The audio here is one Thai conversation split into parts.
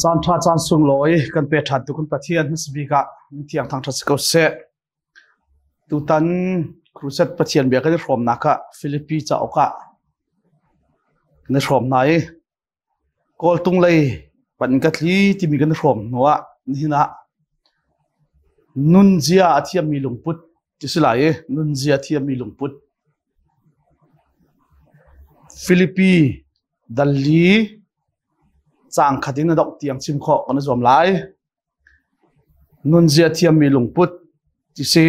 Chan tha chan sung loi kan pe that tu kun Pathian sbika thiang thang tha ko se tu tan cruset Pathian be kan from naka Philippines cha oka ne from nai kol tung lei pan ka thli ti mi kan from noa hina nun zia athiam mi lungput ti silai nun zia thiam mi lungput Philippines dalli chang khatin na dok tiang chim kho kan zom lai nun zia thiam mi lungput ti se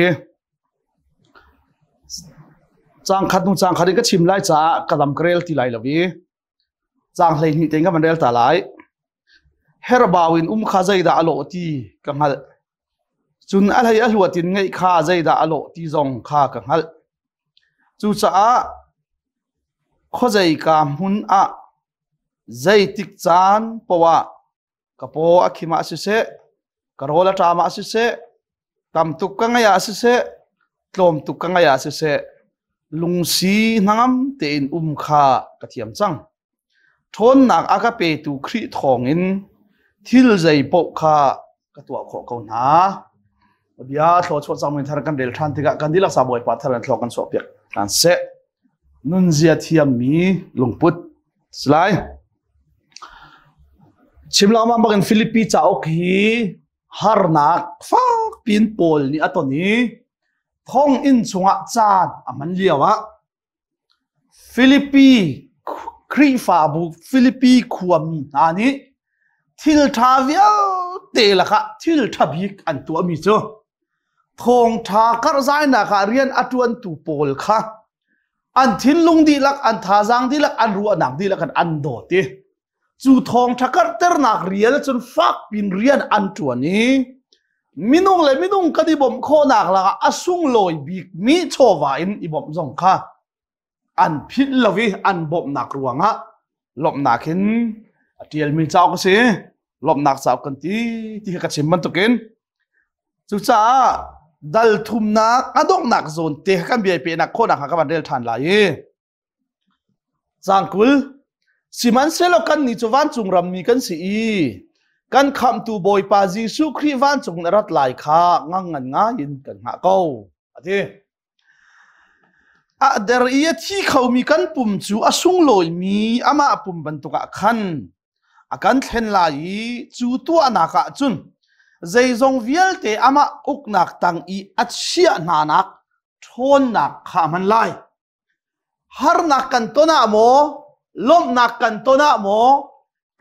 chang khatin ka chim lai cha kadam krel ti lai lawi chang hlei ni tenga mandel ta lai herbawin kha zaida alo ti kangal chun alhai alhuatin ngai kha zaida alo ti zong kha kangal chu cha khozai ka mun a zai tik chan pawa kapo akhima asise karola tama asise tam tuk ka ngaya asise tlom tuk ka ngaya asise lungsi nangam tein kha kathiam chang thon nak aka pe tu khri thongin thil zai po kha katwa kho ko na bia thlo chho changmin thar kan del than tika kan dilak sa boi pa thar an thlo kan so pek kan se nun zia thiam mi lungput slai chimlama magan Philippines cha okhi harnak fa pin pol ni atoni thong in chunga chan aman liawa Philippines khri fa bu Philippines khuami ani thil thavial te lakha thil thabik an tu ami cho thong tha kar zai na kha rian atuan tu pol kha an thil lung di lak an tha jang di lak an ru anak di lak an do ti chu thong thakar ter nak riel chun fak pin rian an tuani minung kadi bom kho nak la asung loi bik mi chowa in ibom zong kha an phit lawi an bom nak ruanga lop nakin atiel mi chaw ka se lop nak chaw kan ti ka chim man tukin chu cha dal thum nak adok nak zon te kan bi pe nak kho nak ka ban del than lai changkul siman selo kan ni chuwan chungram mi kan si kan kham tu boy pa Jesu Christ wan chung rat lai kha ngan nga in kan ha ko ati a der ia thi khau mi kan pum chu asung loi mi ama pum ban tuka khan akan thlen lai chu tu anaka chun zeizong vialte ama uknak tang I achia nanak thon nak kha man lai har nak kan tona mo lom nak kan tona mo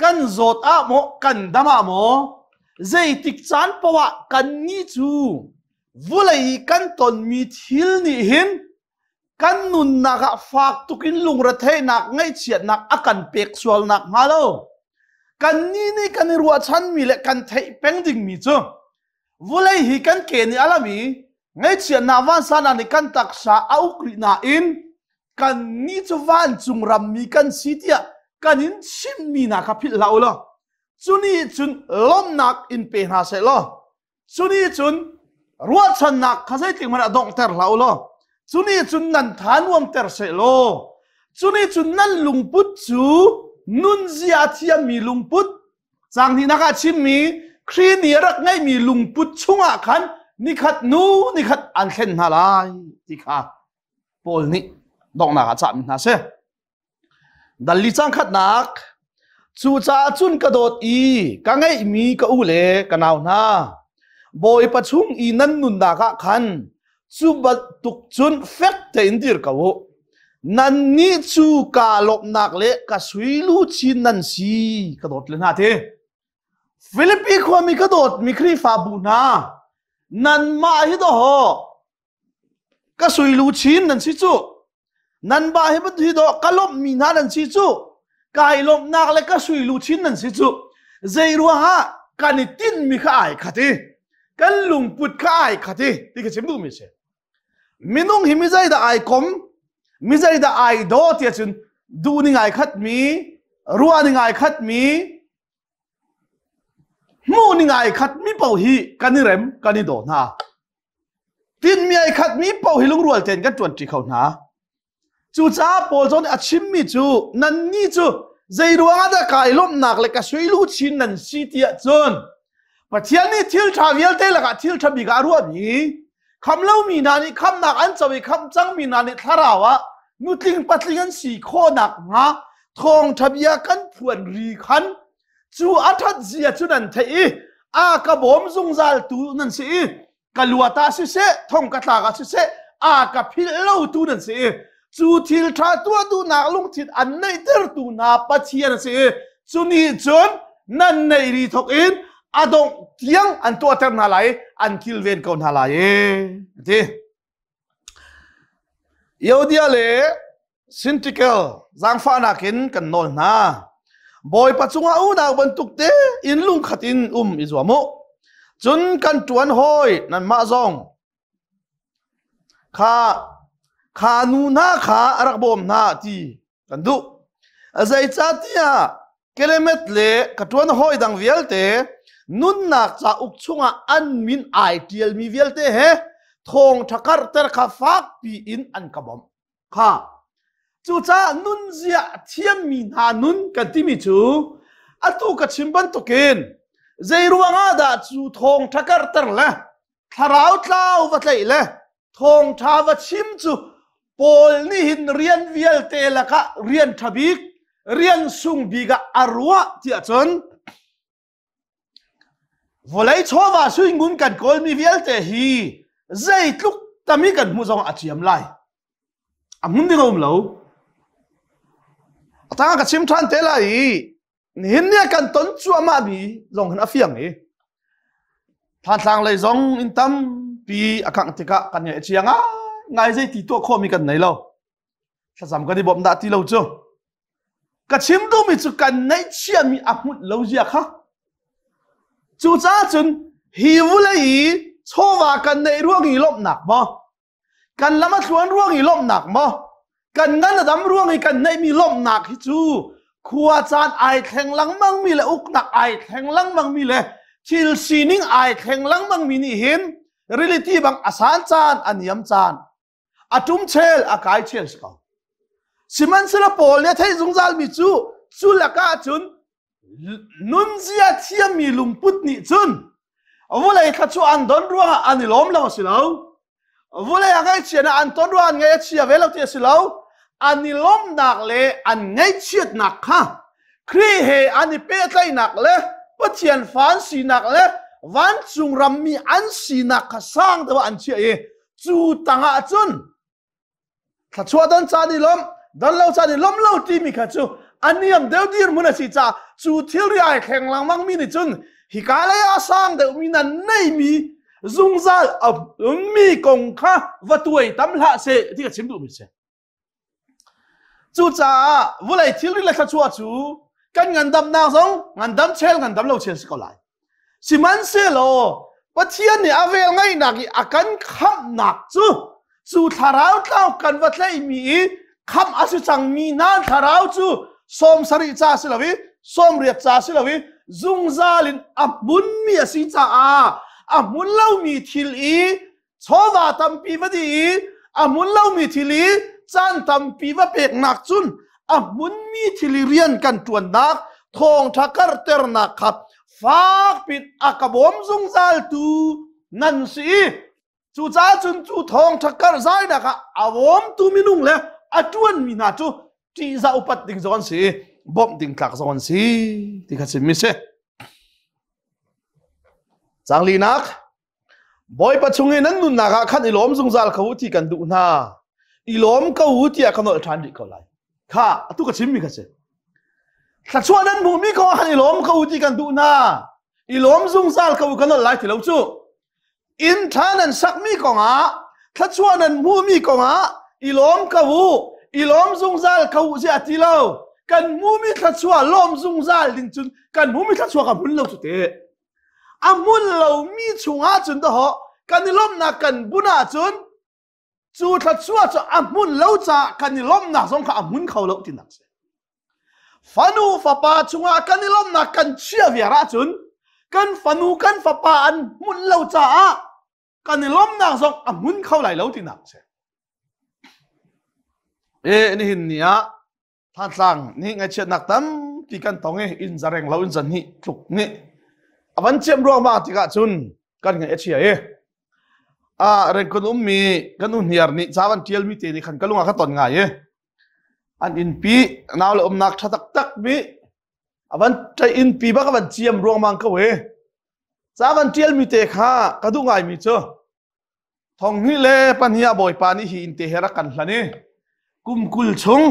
kan zot a mo kan dama mo zai tik chan pawa kan ni chu vulai kan ton mi thil ni hin kan nun naka fak tukin lungra thai nak ngai chiat nak akan pek sual nak malo kan ni kan ruwa chan mi le kan thai peng ding mi chu vulai hi kan ke ni alami ngai chiat na wan sana ni kan taksa aukri na in kan ni chu van chung ram mi kan sitia kanin sim mi na ka phil lau lo chuni chun lom nak in pe na se lo chuni chun ruwa chan nak khazai ting mana dong ter lau lo chuni chun nan thanwam ter se lo chuni chun nan lungput chu nun zia thiam mi lungput chang ni naka chim mi khri ni rak ngai mi lungput chunga khan ni khat an khen na lai ti kha pol ni dong na ka cha mi na se dalli chang khat nak chu cha chun ka dot ka ngai mi ka u le ka naw na boy pachung nan nun da ka khan chu bat tuk chun fek te indir ka wo nan ni chu ka lop nak le ka sui lu chin nan si ka dot le na the Philippines kho mi ka dot mi khri fa bu na nan ma hi do ho ka sui lu chin nan si chu nan ba hi bat hi do kalop mi na nan si chu kai lop nak le ka sui lu chin nan si chu zai ru ha kan tin mi kha ai khati kan lung put kha ai khati ti ka chim du mi se minung hi mi zai da ai kom mi zai da ai do ti chun du ni ngai khat mi ruwa ni ngai khat mi mu ni ngai khat mi pau hi kan ni rem kan ni do na tin mi ai khat mi pau hi lung rual ten kan 20 khau na chu cha pol zon achim mi chu nan ni chu dây ruộng ada kai lom nak le ka sui lu chin nan si tia chon Pathian ni thil tha vialte la ka thil tha bi ga ru ni kham lo mi na ni kham nak an chawi kham chang mi na ni tharawa nutling patling an si kho nak nga thong thabia kan phuan ri khan chu athat zia chu nan thei a ka bom zung zal tu nan si ka luata si se thong ka tla ka si se a ka phil lo tu nan si chu thil tha tu tu nak lung thit an nei ter tu na Pathian si chu ni chon nan nei ri thok in adong tiang an to ter na lai an kil ven ko na lai ti yodia le sintikel 𝐷𝐸𝐴𝐴 kan nol na boy pachunga u na bantuk te in lung khatin izwamu chun kan tuan hoi nan ma zong kha nu na kha arak bom na ti kan du azai cha tia kelemet le katuan hoi dang vialte nun nak cha uk chunga an min ai tial mi vialte he thong thakar ter kha fak pi in an kabom kha chu cha nun zia thiam mi na nun kan ti mi chu atu ka chimban to ken zai ruanga da chu thong thakar ter la tharau tlau wa tlai le thong tha wa chim chu pol ni hin rian vialte la ka rian thabik rian sung biga arwa ti achon volai chowa suing gun kan kol mi vialte hi zai tluk tami kan mu zong achiam lai amun ding om lo atanga ka chim than te lai hin nia kan ton chu ama bi zong han afiang e than tlang lai zong in tam pi akang tika kan ye chianga ngai zai ti to kho mi kan nei lo sa jam ka di bom da ti lo chu ka chim du mi chu kan nei chia mi amut lo zia kha chu cha chun hi vu lai chowa kan nei ruang i lom nak mo kan lama thuan ruang i lom nak mo kan ngan dam ruang i kan nei mi lom nak hi chu khuwa chan ai thleng lang mang mi le uk nak ai thleng lang mang mi le thil sining ai thleng lang mang mi ni hin reality bang asan chan aniam chan atum chel akai chel ska siman sila pol ne thei zungzal mi chu la ka chun nun zia thiam mi lumput ni chun avulai kha chu an don ruanga ani lom law silo avulai angai chiana an ton ruan ngai chia velo ti silo ani lom nak le an ngai chiat nak kha kri he ani pe tlai nak le Pathian fan si nak le van chung ram mi an si nak kha sang da an chia e chu tanga chun kha chua don cha ni lom don lo cha ni lom lo ti mi kha chu aniam deu dir muna si cha chu thil ri ai kheng lang mang mi ni chun hi ka le a sang de mi nan nei mi zung zal mi kong kha wa tuai tam la se ti ka chim du mi se chu cha vulai thil ri la kha chua chu kan ngan dam na zong ngan dam chel ngan dam lo chel si ko lai siman se lo Pathian ni avel ngai nak i akan kham nak chu tharau tlau kan wa tlai mi kham asu chang mi nan tharau chu som sari cha silawi som riat cha silawi zung zalin amun mi asi cha amun lo mi thil i chowa tam pi wa di amun lo mi thil i chan tam pi wa pek nak chun amun mi thil i rian kan tuan nak thong thakar ter nak khap fak pit akabom zung zal tu nan si chu cha chun chu thong thakar zai na ka awom tu minung le atuan mi na chu ti za upat ding zon si bom ding tlak zon si ti kha sim mi se changli nak boy pachungi nan nun na ka khan ilom zung zal khawu ti kan du na ilom ka hu ti a kanol than ri ko lai kha atu ka sim mi kha se thla chuan nan mu mi ko han ilom ka hu ti kan du na ilom zung zal khawu kanol lai ti lo chu in than an sak mi ko nga thla chuan an mu mi ko nga ilom ka hu ilom zung zal khawu je ati lo kan mu mi thla chua lom zung zal ding chun kan mu mi thla chua ka mun lo chu te amun lo mi chunga chun da ho kan ilom na kan buna chun chu thla chua chu amun lo cha kan ilom na zong kha amun khau lo tin nak se fanu fapa chunga kan ilom na kan chia viara chun kan fanu kan fapa an mun lo cha kan ilom na zong amun khau lai lo tin nak se ni hin nia than tlang ni ngai chet nak tam ปีกันตองอินจะแรงเราอินจะนี่ถูกนี่วันเจียมรวมมาติกาจุนกันไงเชียเรื่องคนมีกันอุ่นเฮียร์นี่จ้าวันเทียลมีเตนี่ขันกันลุงอาขัดตอนไงอันอินปีน่าเลยนักทักมีวันใจอินปีบ้ากันวันเจียมรวมมังก็เวจ้าวันเทียลมีเตข้ากระดุงไงมีเจ้าทองนี่เลยปัญญาบ่อยปานี่หินเตหรักกันละนี่กุมกุลชง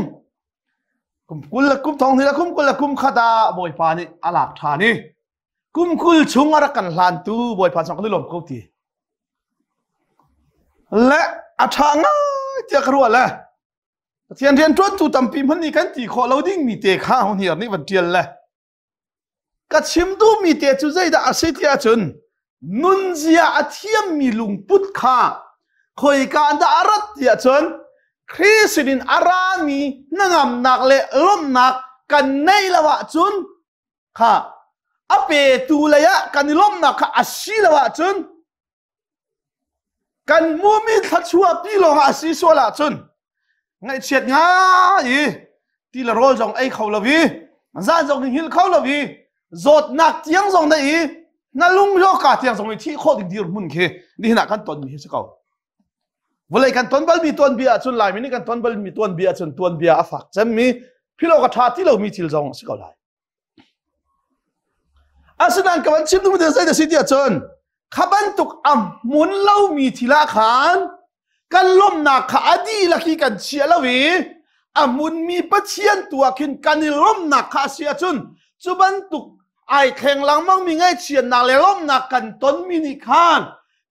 กุมกุลละกุมทองนี่ละกุมกุลละกุมขดาบ่อยปานี่อาลักฐานนี่กุมกุลชงอารักกันหลานตูบ่อยปานสองคนที่หลบเขาตีและอาชางเจ้ากระรัวละเทียนจวนตูตำปีมันนี่กันตีขอเราดิ้งมีเตะข้าวเหียร์นี่วันเทียนละกัดชิมดูมีเตะจุใจได้อาศัยที่อาจนนุนเสียอาเทียมมีลุงพุทธข้าคอยการได้อารัตที่อาจนคริสตินอารามีนั่งำหนักเละล้มหนักกันในละวะจุนข้าอเปตูเลยะกันล้มหนักข้าอาชีละวะจุนกันมูมิทัดชัวปีโลหะสีสวละจุนไงเฉียดง่ายที่ละโรยจงไอเขาละวีมันซ่าจงหิลเขาละวีโจดหนักเตียงจงได้นั่นลุงโยกาเตียงจงในที่โคตรดีรุ่นเคนี่หนักกันต้นมีสักเอาเวลากันต้นบอลมีต้นเบียจุนลายมินี่กันต้นบอลมีต้นเบียจุนต้นเบียอาฝักจะมีพี่โลกาทาที่เรามีทิลจงสักเอาได้อาศัยนั้นกับวันชิมดูมันจะใส่แต่สิ่งที่จนขับันตุกอัมมุนเล่ามีทีละขานกันล้มหนักขาดีละขี้กันเชียละวีอัมมุนมีปัจเจียนตัวขึ้นกันล้มหนักขาเสียจนจุบันตุกไอแข่งหลังมั่งมีไงเชียนหนักเลยล้มหนักกันต้นมินิคาน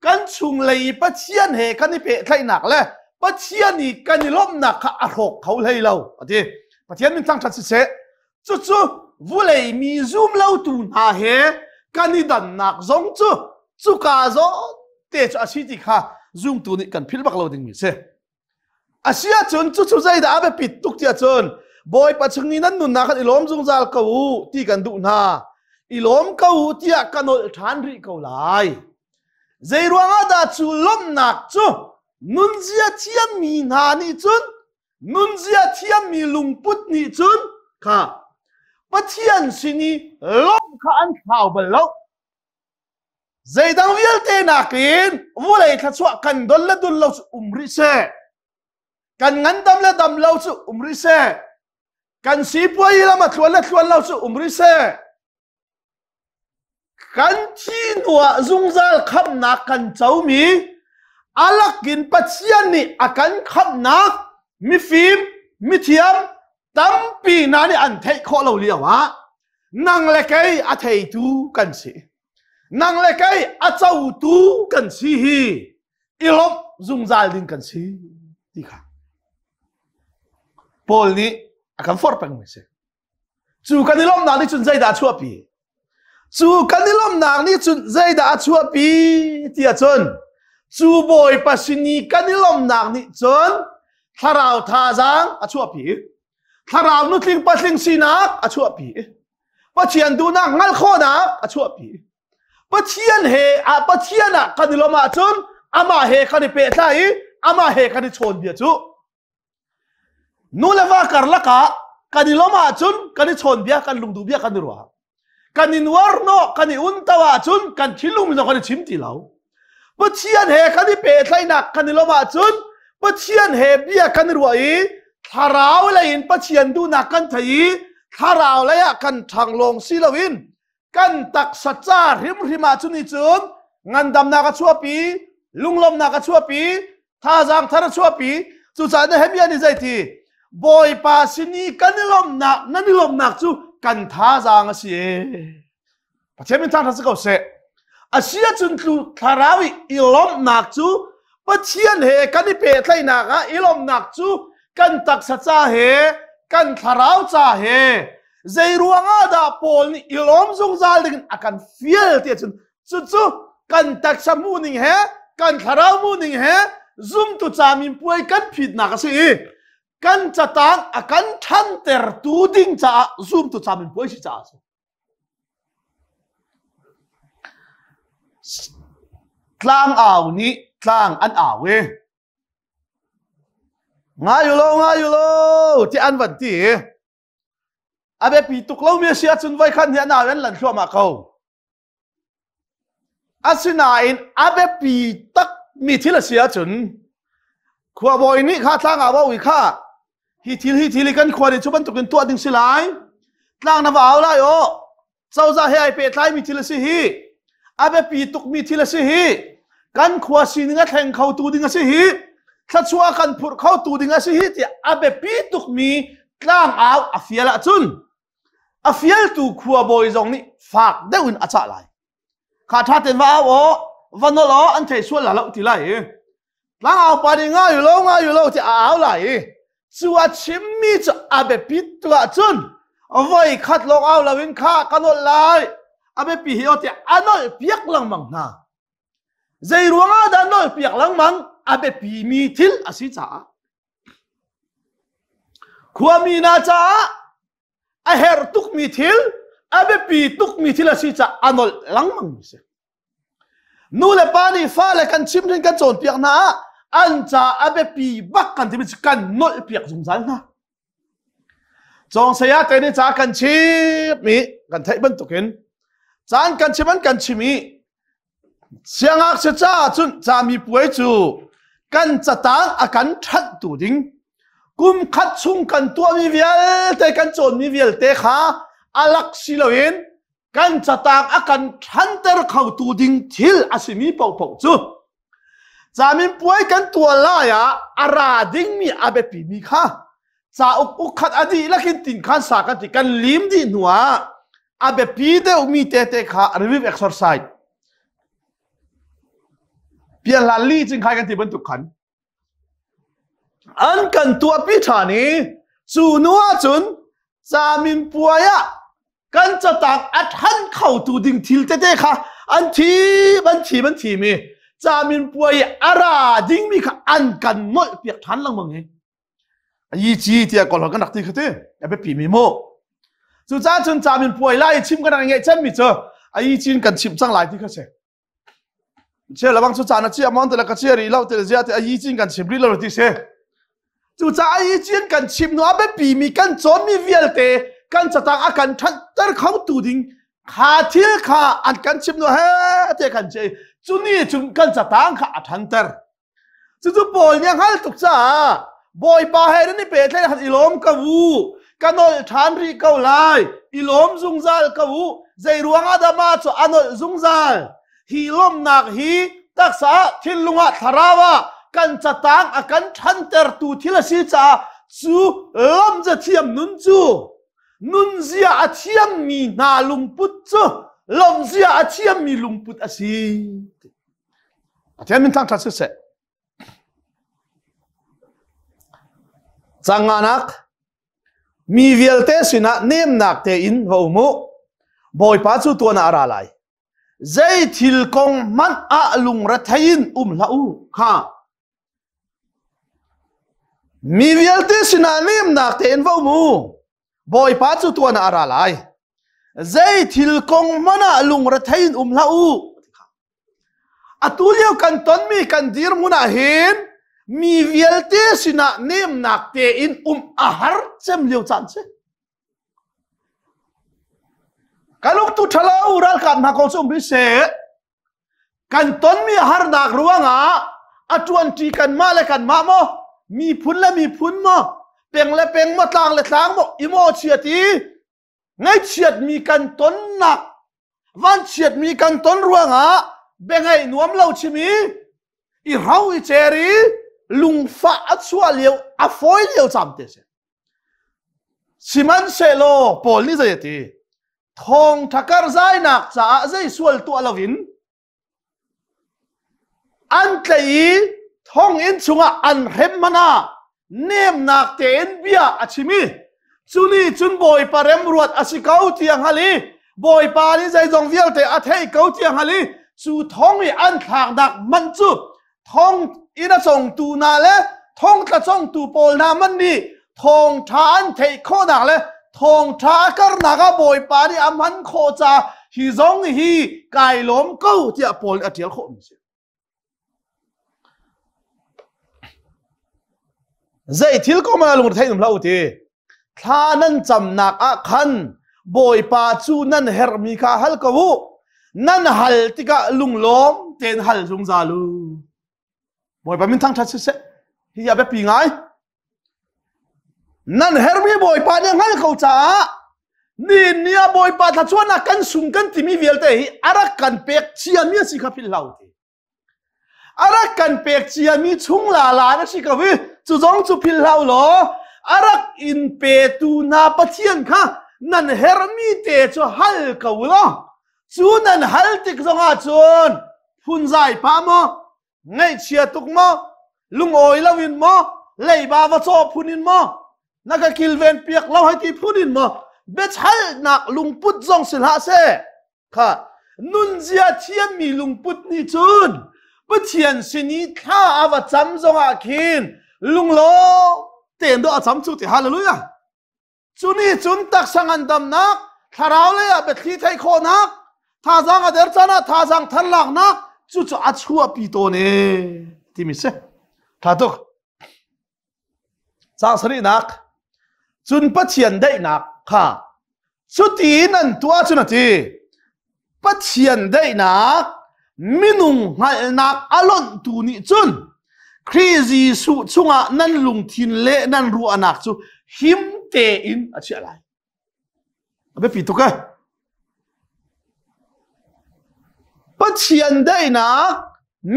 กันชุงเลยปัจเจียนเหกันนี่เปะไทยหนักเลยปัจเจียนนี่กันล้มหนักขาหกเขาเลยเราอ่ะทีปัจเจียนมันตั้งชัดเสะจู่วุเลยมีซูมเล่าตูน่าเหกันนี่ดันหนักซงจู่กาโซเตจอาชีพที่ข้าซูมตัวนี้กันพิลบักเราดึงมีเสอาชีพจนจู่ใจได้อาเบปิดตุกเตียจนบอยปัจจุบันนั้นนุนนักอิลอมจงจัลเขาที่กันดูนาอิลอมเขาที่กันโอลทานริเขาไล่ใจรวงอาดาจูล้มนักจู่นุนเสียเทียมมีนานี่จนนุนเสียเทียมมีลุงพุทนี่จนข้าปัจเจียนสินีล้มข้าอันข่าวเบลล์ใจดังวิลเตนักอินวุเลยทัศวกันดลละดลเราสุริเซกันงั้นดำละดำเราสุริเซกันสีพวยละมาทวนละทวนเราสุริเซกันที่นัวจุงจัลขับนักกันเจ้ามีอาลักกินปัจเจียนนี่อากันขับนักมีฟิล์มมีเทียมตั้มปีนั้นนี่อันเทคโคเราเลี้ยวะนั่งเล็กไอ้อาเทตูกันสินั่งเล็กไอ้อาเจ้าตูกันสิอีลบจุงจัลดินกันสิที่ข้าพอลนี้อาการฟอร์เป็นไม่ใช่จูกันนี่ล้มหนักนี่จุนใจด่าชัวปีจูกันนี่ล้มหนักนี่จุนใจด่าชัวปีที่อาจนจูบอยปัสนีกันนี่ล้มหนักนี่จนถ้าเราท่าจังอาชัวปีถ้าเรานุทิงปัสลิงสีนักอาชัวปีปัจเจียนดูนักงัลโคนักอาชัวปีปัจเจียนเฮปัจเจียนอ่ะกันนี่ล้มมาจนอามาเฮกันนี่เปะใช่อามาเฮกันนี่ชนเบียจูนูเลว่าการละกะกันนี่ล้มมาจุนกันนี่ชนเบียกันลุงดูเบียกันนี่รัวกันนี่วาร์โนกันนี่อุนตาวาจุนกันชิลุงมิจกันนี่ชิมตีเหลาปัจเจียนเฮกันนี่เปะไทยนักกันนี่ล้มมาจุนปัจเจียนเฮเบียกันนี่รัวอีถ้าเราเลยอินปัจเจียนดูนักกันไทยถ้าเราเลยกันทางลงซิลวินกันตักสัจจาริมมาจุนนี่จุนงันดำนักชัวปีลุงลมนักชัวปีท่าจังท่าชัวปีจุดสารเฮเบียนี่ใจทีบอยปาสินีกันนิลมนักนั่นนิลมนักจูกันท่าจางสิพระเจ้าเป็นทางทัศน์เขาเสะอาเซียจุนทูทาราวิอิลมนักจูปัจเจียนเฮกันนิเปตไลนักอิลมนักจูกันตักสัจจาเฮกันทาราวจ่าเฮใจรวงอาดาโพลนี่อิลมจงจาลิงอากันฟิลเตียจุนจู่กันตักชมูนิงเฮกันทาราวมูนิงเฮซุ่มตุจามินป่วยกันผิดนักสิกันจะตั้งอาการทันเตอร์ตูดิ้งจะซูมตุจามินป่วยสิจ้าคลางอ่าวนี้คลางอันอ่าวง่ายอยู่โลที่อันวันที่ abe pi tuk lo mi sia chun vai khan hi na wen lan thua ma ko asina in abe pi tak mi thila sia chun khua boy ni kha tlang awa wi kha hi thil kan khua ni chuban tukin tu ading silai tlang na waw lai o chau za he ai pe thlai mi thila si hi abe pi tuk mi thila si hi kan khua sin nga thleng khau tu ding si hi thachua kan phur khau tu ding si hi ti abe pi tuk mi tlang aw afiala chun afial tu khua boy zong ni fak deuin acha lai kha tha ten wa o vanolo an thei sual la lo ti lai tlang aw pa ding nga yu lo ti aw lai chua chim mi cha abe pi tu a chun voi khat lok aw lawin kha kanol lai abe pi hi o ti anol piak lang mang na zai ruanga da nol piak lang mang abe pi mi thil asi cha khua mi na cha a her tuk mi thil abe pi tuk mi thil asi cha anol lang mang se nu le pani fa le kan chim rin kan chon piak na an cha abe pi bak kan ti kan nol piak zum zal na chong se ya te ni cha kan chip mi kan thai ban tukin chan kan chiman kan chimi siangak se cha chun cha mi puai chu kan chatang akan that tu ding kum khat chung kan tua mi vialte kan chon mi vialte kha alak siloin kan chatang akan thanter khau tu ding thil asimi pau pau chu cha mi puai kan tua la ya ara ding mi abe pi mi kha cha uk khat adi lakin tin khan sa kan ti kan lim di nuwa abe pi de mi te kha review exercise pian la li jing khai kan ti ban tu khan an kan tua pi thani chu nuwa chun cha min puaya kan cha tak athan khau tu ding thil te kha an thi ban thi mi cha min puaya ara ding mi kha an kan mol piak than lang mang he yi chi tia ko lo kan nak ti khate abe pi mi mo chu cha chun cha min puai lai chim kan nge chan mi cho ai chin kan chim chang lai ti kha se che la bang chu cha na chi amon te la ka chi ri lau te zia te ai chin kan chim ri lo ti se chu cha ai chin kan chim no abe pi mi kan chon mi vialte kan cha ta akan than tar khau tu ding kha thil kha an kan chim no he te kan che chu ni chung kan cha tang kha athan tar chu bol nyang hal tuk cha boy pa he ni pe thlai han ilom ka wu kanol than ri kau lai ilom zungzal ka wu zai ruanga da ma chu anol zungzal hi lom nak hi taksa thilunga tharawa kan chatang akan thanter tu thila si cha chu lom za thiam nun chu nun zia a thiam mi na lungput chu lom zia a thiam mi lungput asi athiam min thang that se changanak mi vialte sina nem nak te in homu boy pa chu to na ara lai zai thil kong man a lung ra thain lau kha mi vialte sina nem nak te in homu boy pa chu to na ara lai zai thil kong man a lung ra thain lau atulio kan ton mi kan dir muna hin mi vialte sina nem nak te in ahar chem liu chan se kaluk tu thala ural kan na ko chum bi se kan ton mi har nak ruanga atuan ti kan ma le kan ma mo mi phun mo peng le peng mo tlang mo imo chiati ngai chiat mi kan ton nak van chiat mi kan ton ruanga bengai nuam lo chimi i rau i cheri lung fa achua liu a foi liu cham te se siman se lo pol ni zai ti thong thakar zai nak cha zai sual tu alovin an tlei thong in chunga an rem mana nem nak te en bia achimi chuni chun boy parem ruat asikau tiang hali boy pa ni zai jong vialte a thei kau tiang hali chu thong i an thak dak man chu thong ina chong tu na le thong tla chong tu pol na man ni thong than thei kho na le thong tha kar na ga boy pa ni amhan kho cha hi zong hi kai lom ko tia pol atial kho mi se zai thil ko ma lung thai num lau ti ท่านั้นจำหนักอะคันบอยปาจูนั่นเฮรมีข้าฮัลกวูนั่นฮัลติกะลุงล้อมเตนฮัลซุงซาลูบอยปามินทั้งทัศเสฮิยาเบปีไงนั่นเฮรมีบอยปาเนี่ยฮัลเขาจ้านี่เนี่ยบอยปาถ้าชวนนักกันสุงกันที่มีvialte hiอารักกันเปียกเชียมีสิขับพิลลาวทีอารักกันเปียกเชียมีชุ่งลาลานะสิกับวิจุจงจุพิลลาวหรออารักอินเปตูนาปะเทียนค่ะนั่นเฮรมีเตจูฮัลกาวลอจูนั่นฮัลติกจงอาจนพุนใจพามอไงเชียตุกมอลุงโอยลาวินมอเลยบาวะโซพุนินมอนักกิลเวนเปียกเล่าให้ที่พุนินมอเบชฮัลนักลุงพุทธจงสิลฮะเซค่ะนุนเจียเทียนมีลุงพุทธนี่จูนปะเทียนสินีข้าอาวจำจงอาคินลุงโลเต็มด้วยอาจำจุดที่ฮาเลลูยาจุนี่จุนตักสังอันดำนักถ้าเราเลยอะเบ็ดที่ไทยโคนักถ้าจังอเดอร์จานะถ้าจังทันหลักนักจุดอัดชัวปีโตเน่ที่มิเสถ้าตุกจังสรีนักจุนปะเทียนได้นักค่ะสุตีนั่นตัวจุนทีปะเทียนได้นักมินุงหัลนักอารมณ์ตูนี่จุนครีซีสุชุงะนั่นลุงทินเละนั่นรัวนักจูหิมเตอินอะไรอะไรเอาไปปิดตุกะปะเทียนได้นัก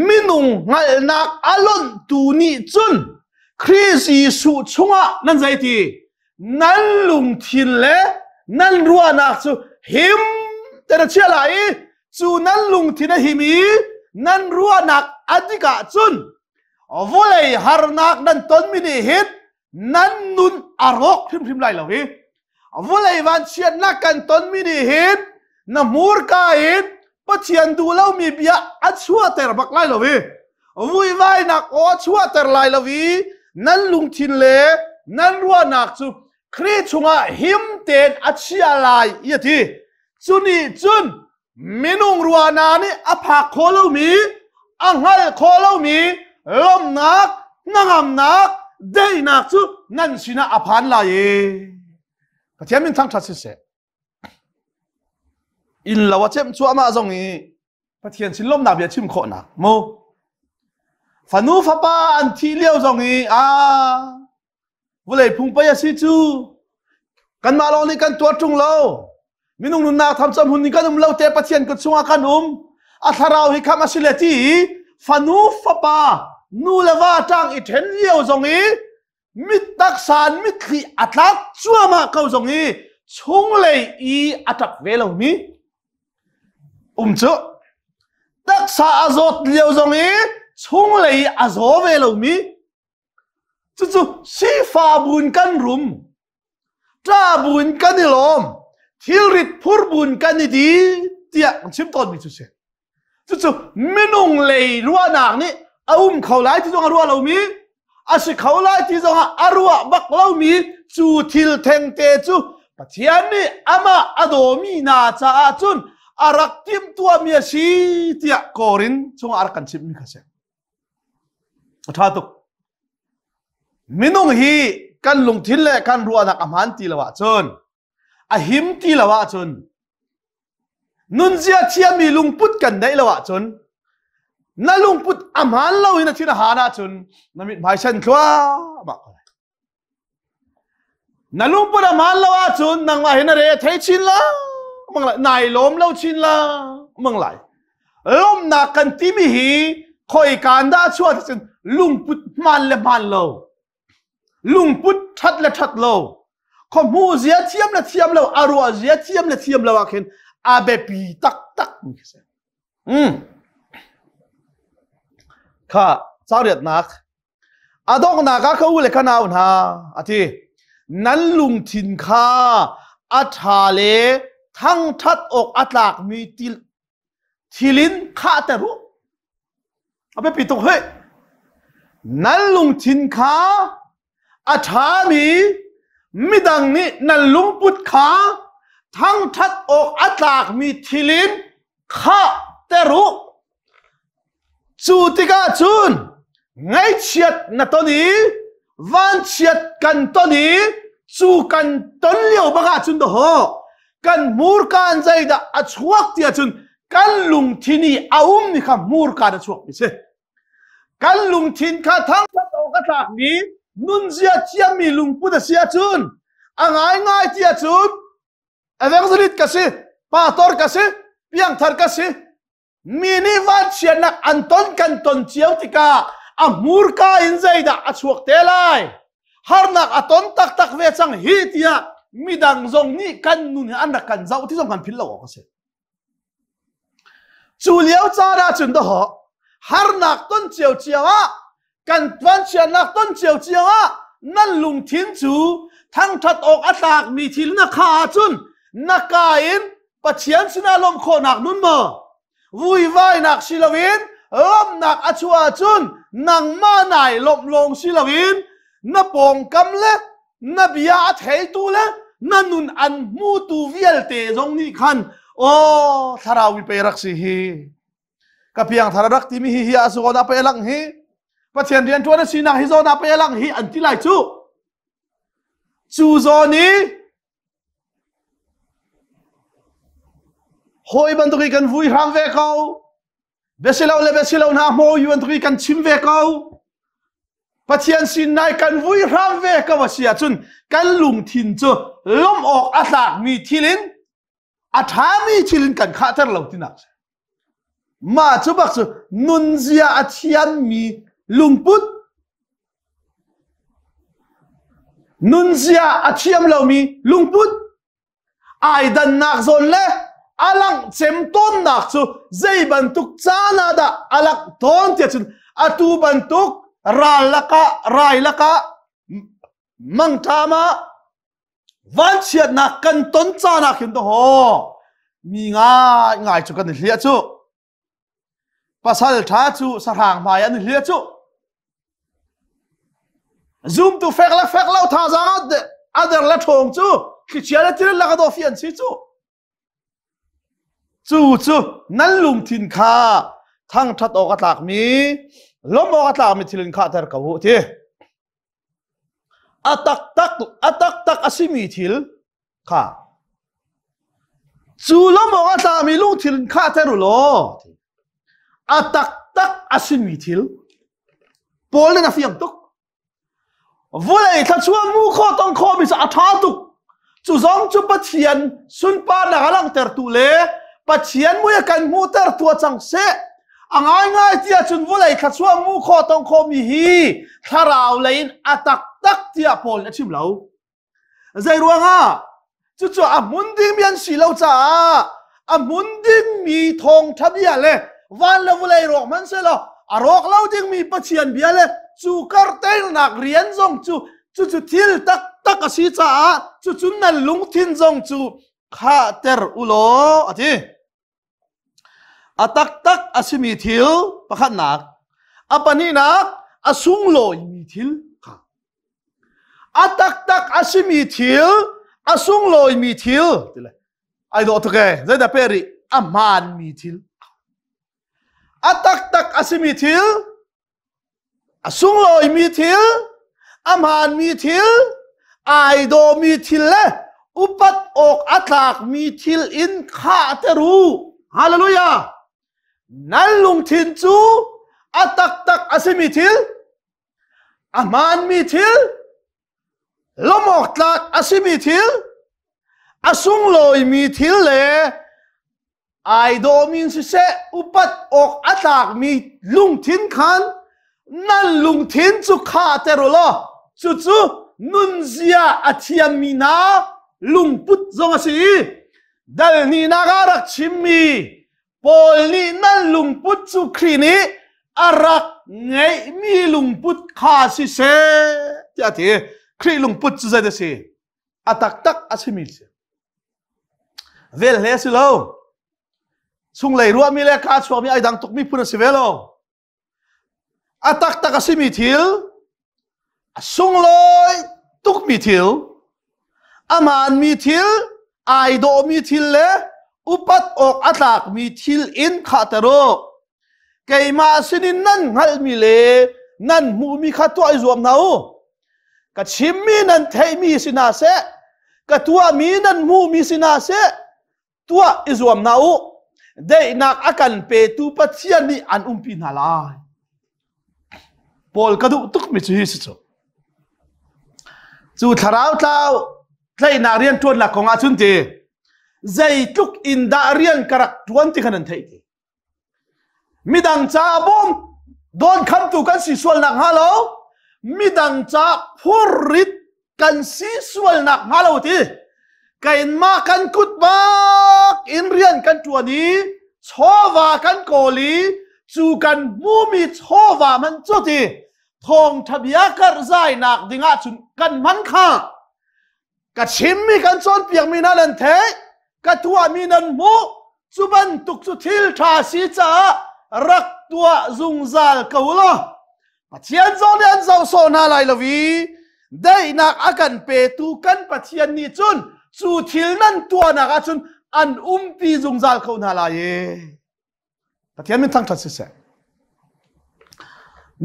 มินุงหัลนักอารมณ์ตูนี่จุนครีซีสุชุงะนั่นใจทีนั่นลุงทินเละนั่นรัวนักจูหิมแต่ละอะไรจูนั่นลุงทินหิมีนั่นรัวนักอธิกะจุนวอลเลยฮาร์นักนั่นต้นมินิฮิตนั่นนุนอารกพิมพ์ไรเหล่านี้วอลเลยวันเชียนนักกันต้นมินิฮิตน้ำมูร์กาฮิตปัจเจียนดูแล้วมีเบียอัดชัวเตอร์บักไรเหล่านี้วุ้ยไว้นักอัดชัวเตอร์ไรเหล่านี้นั่นลุงทินเล่นั่นรัวนักจูครีชุงะหิมเตนอัดเชียลายยี่ทีจุนี่จุนมินุงรัวนานี่อภักโคเลามีอังฮัลโคเลามีลมนักนางามนักได้นักจูนั่นสินะอภันลายพระเจ้ามินทั้งทัศเสอินละว่าเจ็บชัวมาจงนี้พระเจ้าสิลมนักเบียชิมโคนักโมฟันูฟ้าป้าอันที่เลี้ยวจงนี้วุเลยพุ่งไปยาสิจูกันมาลองนี่กันตัวจงเรามินุงนุนนาทำจำหุ่นนี่กันเราเตะพระเจ้าก็ช่วยกันอัธราหิคามาสิเลตีฟันูฟ้าป้านูเลว่าจังอีเทนเลี้ยวจงนี้มิตรตักสารมิตรที่อัตลักชัวมาเขาจงนี้ชงเลยอีอัตเวลามีเจ้าตักสารอโศกเลี้ยวจงนี้ชงเลยอโศกเวลามีจู่ๆสีฟ้าบุญกันรุมจ้าบุญกันนิลมทิลริดพูดบุญกันนี่ดีเตี้ยชิมต้นมีจุดเสียจู่ๆไม่นุ่งเลยรัวหนักนี่เขาไล่ที่ตรงรัวเรามีอาศัยเขาไล่ที่ตรงรัวบักเรามีจู่ทิลเทงเตจู่ปัจจัยนี้อามาอโดมีนาจ้าจุนอารักทิมตัวมีสีเตี้ยโครินช่วงอารักกันชิมมีข้าศึกท้าตุกมินุงฮีกันลุงทิลเล่กันรัวนักอามันตีละวะจนหิมตีละวะจนนุนเจียเทียมีลุงพุทธกันได้ละวะจนนั่นลุงพุทธอามันเราอินที่นาหานาจนนั่นมีหมายเช่นว่าบักนั่นลุงพุทธอามันละวะจนนั่งมาเห็นอะไรเทชินละมึงไรนายล้มเล่าชินละมึงไรล้มนักกันที่มีฮีคอยการได้ช่วยที่จนลุงพุทธมันและมันเราลุงพุทธชัดและชัดเราขมูเสียเทียมและเทียมเราอรัวเสียเทียมและเทียมเราว่าเห็นอาเบปีตักตักมีแค่ข้าสาวเรียดนักอาดองนักเขาเลยขนาวนาอาทินั้นลุงทินข้าอัฐาเลทั้งทัดอกอัตลากมีทิลินข้าแต่รู้อาเบปีตกเฮ้ยนั้นลุงทินข้าอาชามีมิดังนี้นั่นลุงพุทธขาทั้งทัดอกอัตลากมีทิลินข้าแต่รู้จูติกาจูนไงเฉียดนัตนี้วันเฉียดกันตัวนี้ จูกันต้นเลี้ยวบังอาจุนเดหอกันมูร์กันใจดะอชวกที่จุนกันลุงที่นี่อานี่ค่ะมูร์กันอชวกไม่ใช่กันลุงทินข้าทั้งทั้งองค์จากนี้นุนเสียเทียมีลุงพุทธเสียจุนง่ายที่จุนเอเวงสลิดกันสิปาตอร์กันสิเพียงทาร์กันสิมีนิวัตเชียนักอันต้นกันต้นเชียวติกามูร์กันอินใจดะอชวกเตลัยฮาร์นักอัต้นตักเวชังฮีติยามีดังซงนี่กันนุนอันนักกันเจ้าที่ซงกันพิลล์ก็สิจูเลียวจาราจุนเดหอฮาร์นักต้นเชียวกันวันเชียนักต้นเชียวนั่นลุงทิ้งจูทั้งทัดอกอัตากมีทิลนักขาจุนนักกาอินปัจเจียนสินาลมโคนักนุนมาวุยวายนักศิลวินลมนักอชัวจุนนังมาไหนลมลงศิลวินนับปองกำเล่นับยาเทตูเล่นั่นนุนอันมูตูวิเอลเตจงนี่ขันโอ้ทาราวิเปรักสิฮีกับเพียงทารักที่มีฮีอาสุกนาเปลังฮีปัจเจียนเรียนตัวนั้นสินักฮิโซนาเปลังฮีอันที่ไรจูโซนี้หอยบันทุกีกันวุยรำเวก้าเบสิลาวนะโมยบันทุกีกันชิมเวก้าปัจเจียนสินายกันวุยรำเวก้าวเสียจุนกันลุงทินจูล้มออกอัตากมีทิลินอัฐามีทิลินกันข้าเตอร์เหล่าที่นักมาจูบักจูนุนเซียอัฐยานมีลุงพุทธนุนเซียอัฐยามเหล่ามีลุงพุทธไอดันนักโซนเล่อลังเซมต้นนักจูใจบรรทุกจานาดาอลักต้นเทียจุนอตูบรรทุกรายละกะมังทามาวันเชียนักกันต้นจานักเห็นตัวมีง่ายจุกันเลียจูภาษาท้าจูสร้างมายันเลียจูซูมตัวเฟกเล่าท่าจังอัดเดอร์ละทงจูคิดเชียร์ที่ละก็ตัวฟิอันซีจูนั่นลุงทินข้าทั้งทัดออกตากมีล้มออกตากมีทิลินข้าเตอร์เขาที่อัตักอาศิมีทิลข้าจูล้มออกตากมีลุงทิลินข้าเตอร์โลอัตักอาศิมีทิลโพลน่ะฟิอังตุกวุ้ยถ้าชัวมูข้อต้องข้อมีสัตว์ตุกจูซองจูปัจเจียนสุนปาหนักลังเตอร์ตุเล่ปัจเจียนมุยกันมูเตอร์ตัวจังเสง่ายที่จุนวุ้ยถ้าชัวมูข้อต้องข้อมีฮีถ้าเราเล่นอัตักที่อพอลชิมเหลาใจรัวง่ะจู่มุนดิ้งยันสีเหลาจ้ามุนดิ้งมีทองทับยาเลยวันละวุ้ยรอกมันเสลรอกเราดิ้งมีปัจเจียนเบียเลยจูการ์เตนนักเรียนจงจูทิลตักสีจ้าจูนั่นลุงทินจงจูข้าเตอร์อุโลอะที่ตักอาศิมีทิลปะขันนักปนีนักอาสุงโลยมีทิลค่ะตักอาศิมีทิลอาสุงโลยมีทิลไอ้ดอกทุกแกใจเดเปรีมานมีทิลตักอาศิมีทิลสุงลอยมีทิลอามานมีทิลไอโดมีทิลเล่อุปัตอกอัตากมีทิลอินข้าเตรูฮาเลลูยานั่นลุงทินจูตักอาศิมีทิลอามานมีทิลลมอกตักอาศิมีทิลอาสุงลอยมีทิลเล่ไอโดมีนสิเซอุปัตอกอัตากมีลุงทินขันนั่นลุงทินจุข้าเตโรลจู่นุนเซียอาทิยามีนาลุงพุทธจงสีดัลนีนาการักชิมีปอลนีนั่นลุงพุทธจุครีนีอารักไงมีลุงพุทธข้าสิเสที่อาทิครีลุงพุทธจุใจเดสีอาตักอาชิมิลเวลเลสิโลสุงเลยรัวมีเลขาชัวมีไอดังตุกมีพุทธสิเวโลตักอาศิมีทิลสุงลอยตุกมีทิลอามานมีทิลไอโดมีทิลเล่อุปัตอกอัตากมีทิลอินข้าเตโรเกยมาสินินนั่นฮัลมีเล่นั่นมูมีข้าตัวไอรวมนา ka chimmi nan thei mi sina se ka tua mi nan mu mi sina se tua izuam na u dei nak akan pe tu Pathian ni an umpi na lai Paul ka du tuk mi chu hi chu chu tharau tlau tlai na rian tuan la konga chun te zai tuk in da rian karak tuan ti khanan thei ti midang cha bom don kham tu kan si sual nak halo midang cha phurit kan si sual nak halo ti kain ma kan kut bak in rian kan tuani chowa kan koli chu kan mu mi chowa man chu ti thong thabia kar zai nak dinga chun kan man kha ka chimmi kan chon piang mi na lan the ka tua mi nan mu chu ban tuk chu thil tha si cha rak tua zung zal kaulo Pathian zon an zau so na lai lovi dei nak akan pe tu kan Pathian ni chun chu thil nan tua na ka chun an pi zung zal kau na lai e Pathian min thang tha si se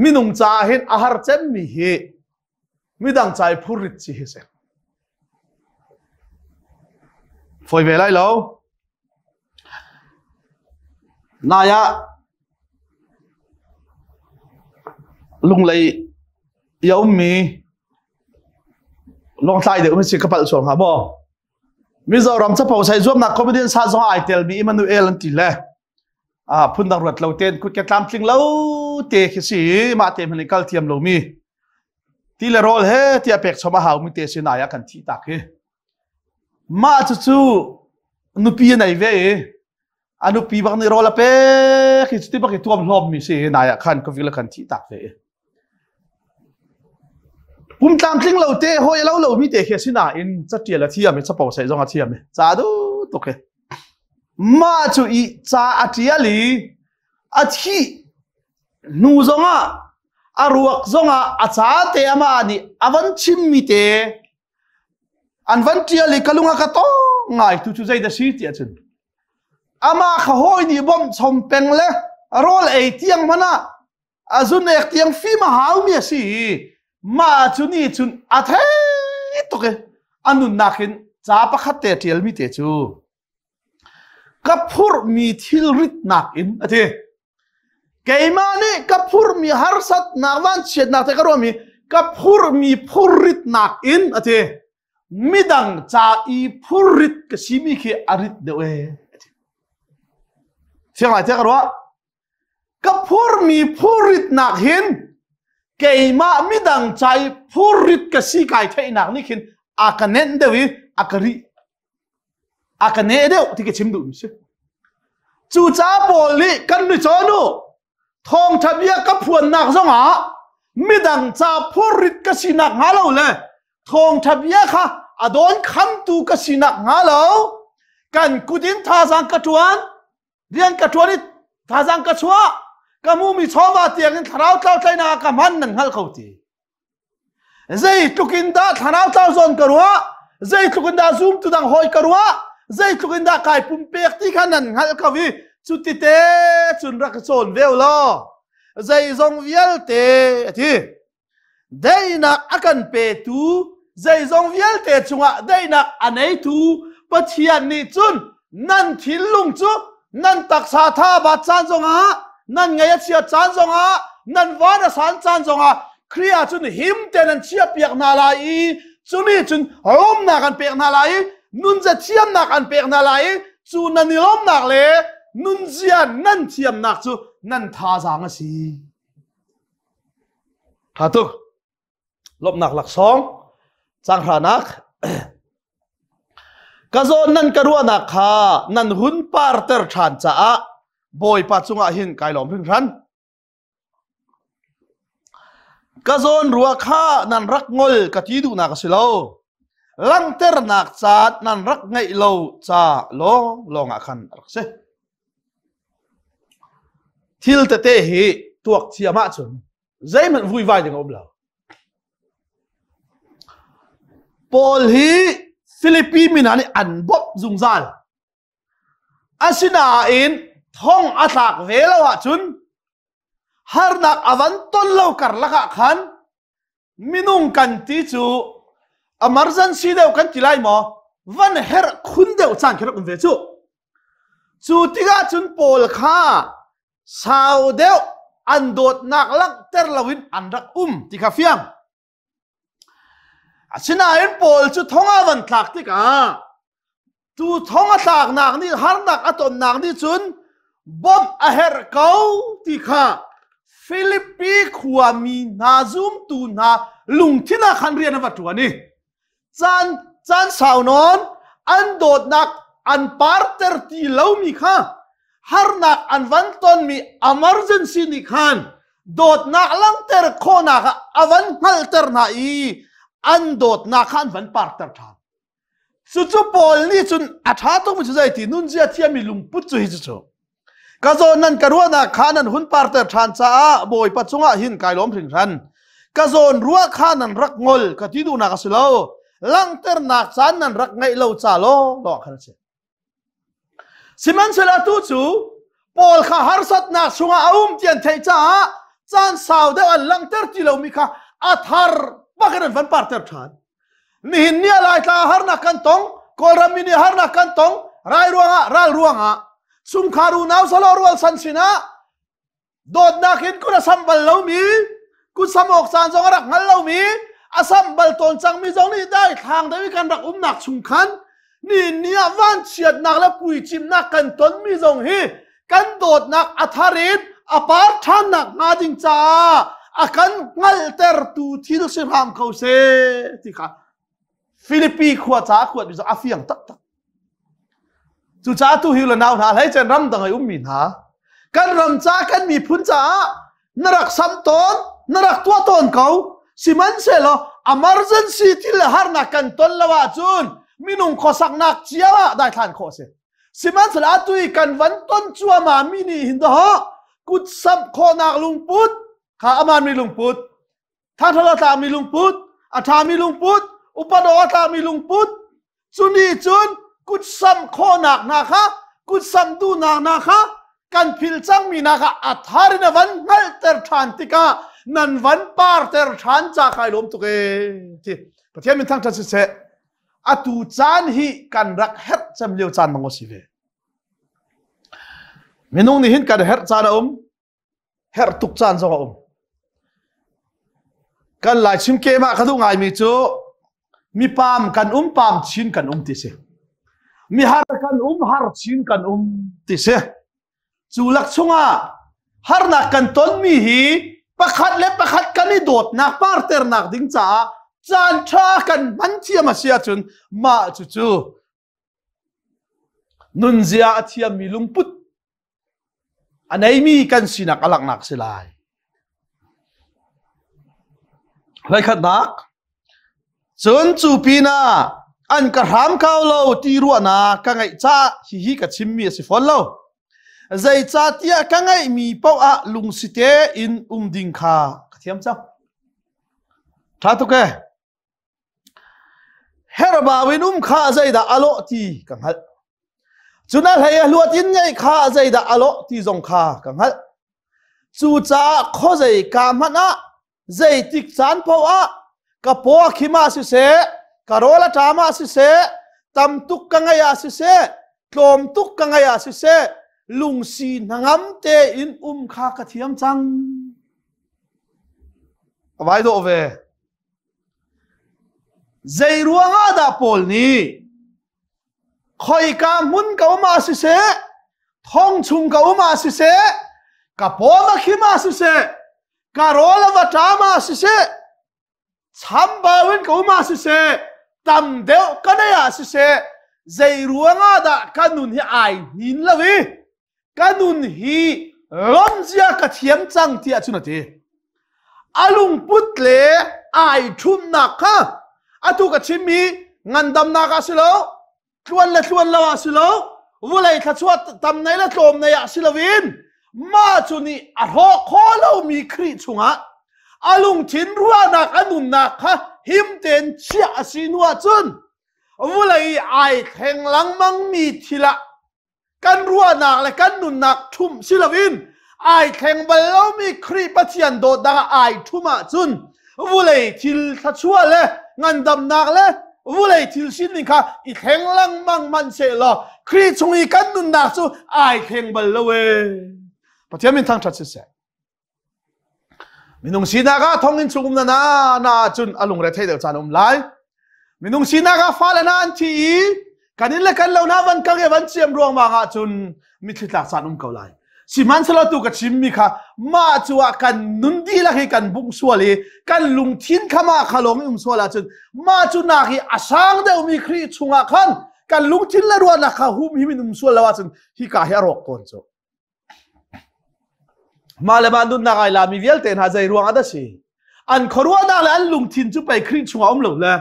minung cha hin ahar chem mi hi midang chai phurit chi hi se foi về lại lâu naya lung lấy yếu mi long thay để mình chỉ cấp bậc xuống hả bò bây giờ làm chấp hậu sai giúp nạp comedian sa do ai tel mi Emmanuel anh tỷ lệ phun đằng ruột lâu tên cút cái tam sinh lâu tê khi sĩ mà tê mình cal thiam lâu mi tỷ lệ roll he tia pek cho mà hào mi tê xin naya cần thi tạc he ma chu nupi này về nupi bang ni rola pe khi ti bak tuam lom mi se naya khan ko vila khan thi tak ve pum tam tling lo te hoi lo mi te khe sina in chatia la thiam me chapo sai zonga thiam me cha du to ke ma chu I cha atia li athi nu zonga aruak zonga acha te ama ni avan chim mi te an van tia li kalunga ka to ngai tu zai da si tia chun ama kha hoi ni bom chom peng le rol ei tiang mana azun ek tiang fi ma hau mi si ma chu ni chun a the to ke anun nakin cha pa khat te tial mi te chu kapur mi thil rit nak in athe keima ni kapur mi har sat na wan chet nak te ka ro mi kapur mi phurit nak in athe midang cha I phurit ka simi khi arit dewe siang lai te ka ro kapur mi phurit nak hin keima midang cha I phurit ka si kai thei nak ni khin akanen dewi akari akane deu ti ke chim du mi se chu cha poli kan ni chonu thong thabia ka phuan nak zonga midang cha phurit ka si nak ngalo le thong thabia kha adon kham tu ka sinak ngalo kan kudin tha jang ka tuan rian ka tuani tha jang ka chua kamu mi chowa tiang in tharau tlau tlaina ka man nan hal khauti zai tukin da tharau tlau zon karwa zai tukin da zoom tu dang hoi karwa zai tukin da kai pum pek ti khanan hal khawi chuti te chun rak chon veu lo zai zong vialte thi deina akan pe tu zai zong vialte chunga deina anei tu Pathian ni chun nan thil lung chu nan taksa tha ba chan zonga nan ngai chia chan zonga nan wana san chan zonga khria chun him te nan chia piak na lai chuni chun hom na kan pek na lai nun za thiam na kan pek na lai chu nan nilom nak le nun zia nan thiam nak chu nan tha jang a si hatuk lop nak lak song chang hranak kazo nan karua nak kha nan hun par ter than cha a boy pa chunga hin kai lom phing ran kazon ruwa kha nan rak ngol ka ti du nak silo lang ter nak chat nan rak ngai lo cha lo longa khan se thil te te hi tuak chiama chun zai man vui vai ding obla Paul hi Philippines minani an bop zungzal asina in thong atlak velawa chun har nak avan ton lo kar laka khan มินุงกันตีจูemergency เดียวกันกี่ไล่หมอวันเฮร์คุณเดียวจานแค่รักเวจูที่ก็จุนโปลค่าสาวเดียวอันโดดนักลักเตอร์ลวินอันรักที่ข้าเฟียงชินาเอ็นโปลจุท้องอาวันทักที่ก้าจูท้องอาทักนักนี่ฮาร์นักอัตนนักนี่จุนบอมอาเฮร์เก้าที่ข้าฟิลิปปีขัวมีนาซุมตูนาลุงที่น่าขันเรียนวัตถุนี่จานสาวนอนอันโดดนักอันปาร์เตอร์ที่เรามีข้าฮาร์นักอันวันต้นมี emergency นี่ขันโดดนักลังเตอร์โคนักอวันฮัลเตอร์นาอีอันโดดนักขันวันปาร์เตอร์ทานสุดจุปอลนี่จุนอัฐาต้องมันจะใจที่นุ่นเจียที่มีลุงปุจจุยจุดก็โจนันกรัวนักขันนั้นหุ่นปาร์เตอร์ทานจ้าบอยปัจจุบันหินกายล้อมถึงทันก็โจนรัวขันนั้นรักงลก็ที่ดูนักสิเลาลังเตอร์นักสันนั้นรักไงเราจ้าโลหลอกขันเสียสิมันเสลาตูจูปอลข้าฮาร์สัตนักช่วงอาเตียนเทจ้าจานสาวเดอันลังเตอร์ที่เรามีข้าอัฐาร์บักนั้นฟันปาร์เตอร์ทานนี่หินเนี่ยลายตาฮาร์นักกันตงกอลรามินีฮาร์นักกันตงรายรวงอ่ะสุมคารูนาวสลอรวลสันสินะโดดนักหินกุนสัมบัลเรามีกุสมอกสานจงรักงั้นเรามีอาสัมบัลตนจังมีจงนี่ได้ทางได้วิการรักหนักชุมขันนี่เนี่ยวันเฉียดนักและปุยจิมนักกันตนมีจงฮีกันโดดนักอัฐาริตอปาร์ทานนักงาดิงจ้าอากันงัลเตอร์ตูที่ดุสิรามเขาเซที่ข้าฟิลิปปีขวดจ้าขวดมีจงอาฟิยังตักจุจ้าตูฮิลนาวนาให้เจนรำตังไอมินหากันรำจ้ากันมีพุนจ้านรักซ้ำตนนรักตัวตนเขาสิมันเสลอ emergency ที่ละฮาร์นักกันตนละว่าจุนมินุงขอสักนักเจียวได้ทานขอเสสิมันเสลอตุยกันวันต้นจัวมามินีหินดอกุดซับขอนักลุงพุทธข้าอามันมีลุงพุทธท่านทลตามีลุงพุทธอาธามีลุงพุทธอุปโดตามีลุงพุทธจุนีจุนกุดซับขอนักนะคะกุดซับดูนักนะคะกันพิลจังมีนะคะอัฐารินวันงัลเตอร์ทานติกานันวันปาร์เตอร์ทานจากใครล้มตุกที่ประเทศมันทั้งทัศเสอตูจานฮีกันรักเฮ็ดจำเลียวจานมังกรสิเวมินุงนี่หินกันเฮ็ดจานเฮ็ดตุกจานจงกันหลายชิมเกมาขดุงไงมีจูมีปามกันปามชินกันติเสมีฮาร์กันฮาร์ชินกันติเสจูลักชงฮาร์นักกันต้นมีฮีประคัดเล็บประคัดกันนี่โดดนักปาร์เตอร์นักดิ้งจ้าจานชากันมันเทียมมาเสียจนมาจู่นุนเสียเทียมมีลุงพุทธอันไหนมีกันสินักอลักนักสิลายไรขัดนักจนจูปีนาอันกระหามข้าวเราตีรัวนากังไงจ้าฮิกับชิมมีสิฟอนเราใจจ้าเตียกังไงมีเป้าอะลุงสิเตอินดิงคากระเทียมจ้าท้าตุกเฮร์บาวินุมข้าใจดาอโลตีกังฮัลจุนัลเฮียลวดยินไงข้าใจดาอโลตีจงข้ากังฮัลจูจ้าข้อใจกามันอะใจติกจานเพราะอะกระโปงขิมาสิเสกระโรลตามาสิเสตำตุกกังไงสิเสโลมตุกกังไงสิเสลุงสีนงามเตอินข้ากระเทียมจังเอาไว้ดูเวใจรัวงาดาปอลนี่คอยกามุนเกามาสิเสท้องชุงเกามาสิเสกระโปงขิมาสิเสกระโรลวัตามาสิเสช้ำบาวินเกามาสิเสตำเดียวกันได้สิเสใจรัวงาดากันนุนฮีไอหินละวิกันนุนฮีล้มเสียกระเทียมจังที่อาจุนทีอาลุงพุทธเลไอทุ่มนักค่ะอาตุกัชิมีงันดำนักสิโลชวนละวสิโลวุเลยขชวดตำในละโจมในสิลวินมาจุนีอาโหขอเรามีครีชุงะอาลุงชินรัวนักอนุนักค่ะหิมเต็นเชียสินัวจุนวุเลยไอแทงหลังมังมีทีละกันรัวนักและกันนุนนักทุ่มสิลวินไอแทงบอลเรามีครีปัจจัยโดดดังไอทุ่มจุน วุเลยทิลทัชชัวเลยงันดำนักเลยวุเลยทิลชินนี่ค่ะอีแข็งลังมั่งมันเสลอครีชงอีกันนุนนักสู้ไอแข็งบัลละเวปะเทียมินทางชัดเสียมินุงสีนากาทองอินชุมนาจุนอลุงเรทเดียวจานไลมินุงสีนากาฟ้าเลนันทีกันนี่เล็กันเราหน้าวันกังเอวันเชียมรวงมางาจุนมิถิตลักษณะเก่าไลสิมันสละตุกับชิมมิค่ะมาจัวกันนุนดีละให้กันบุ้งสวลีกันลุงทิ้นขมาขลงสวลาจุนมาจุนาฮีอาสังเดวมีครีชุงอาคันกันลุงทิ้นละรัวนักหุมฮิมินุมสวลาวาจุนฮิกาเฮรอกคนโจมาเลบันดุนนักไอลามีเวลเตนหาใจรวงอาดสิอันขรัวนักและอันลุงทิ้นจุไปครีชุงอาหลงเลย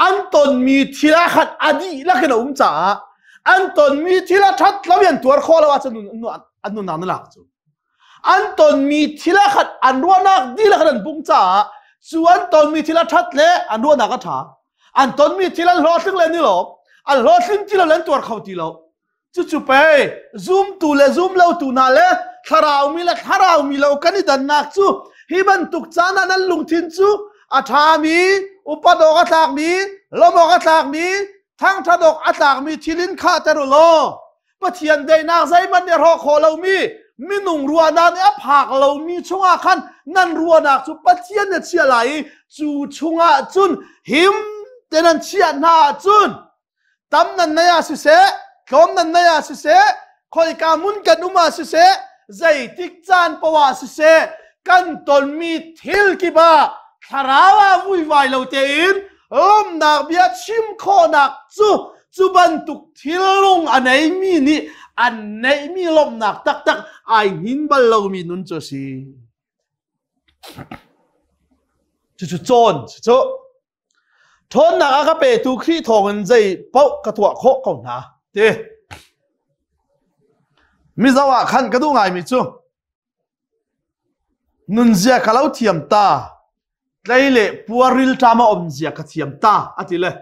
อันตนมีทีละขัดอดีละกันจ่าอันตนมีทีละทัดแล้วยันตัวข้อละว่าจุนอันนู้นนั่นแหละจูอันตนมีทีละขัดอันรัวนักดีละขันปุ่งจ่าส่วนตนมีทีละทัดเละอันรัวนักก็ท่าอันตนมีทีละรอดซึ่งเล่นนี่หรออันรอดซึ่งที่เราเล่นตัวเขาทีเราจู่ๆไปซูมตูเล่ซูมเราตูน่าเล่ทาราวมีเรากันนี่ดันนักจูฮิบันตุกจานันลุงทินจูอาทามีอุปดอกตากมีลมอกตากมีทั้งทดอกอัตากมีทิลินข้าเตรุโลปะเทียนได้นางใจมันเนี่ยรอขอเรามีหนุ่งรัวนานเนี่ยผักเรามีช่วงคันนั่นรัวนักจุปะเทียนเนี่ยเชียไหลจูช่วงจุนหิมเดนันเชียนาจุนตำนันเนี่ยสิเสคอมนันเนี่ยสิเสคอยกามุนกันอุมาสิเสใจติกจานปวาสิเสกันตนมีทิลกิบะคาราวาวุยวายเราเตินนักเบียชิมโคนักจูบันตุกทิลลงอันไหนมีนี่อันไหนมีลมนักตักไอหินบัลเรามีนุนจะสิจู่โจนจู่ทนนักก็ไปตุกที่ทองใจเป้ากระตัวโคก่อนนะเด้มิจาวะขันกระดูไงมิจู่นุนเสียเขาเทียมตาได้เลยปัวริลตามาอมเสียกเทียมตาอะทีเลย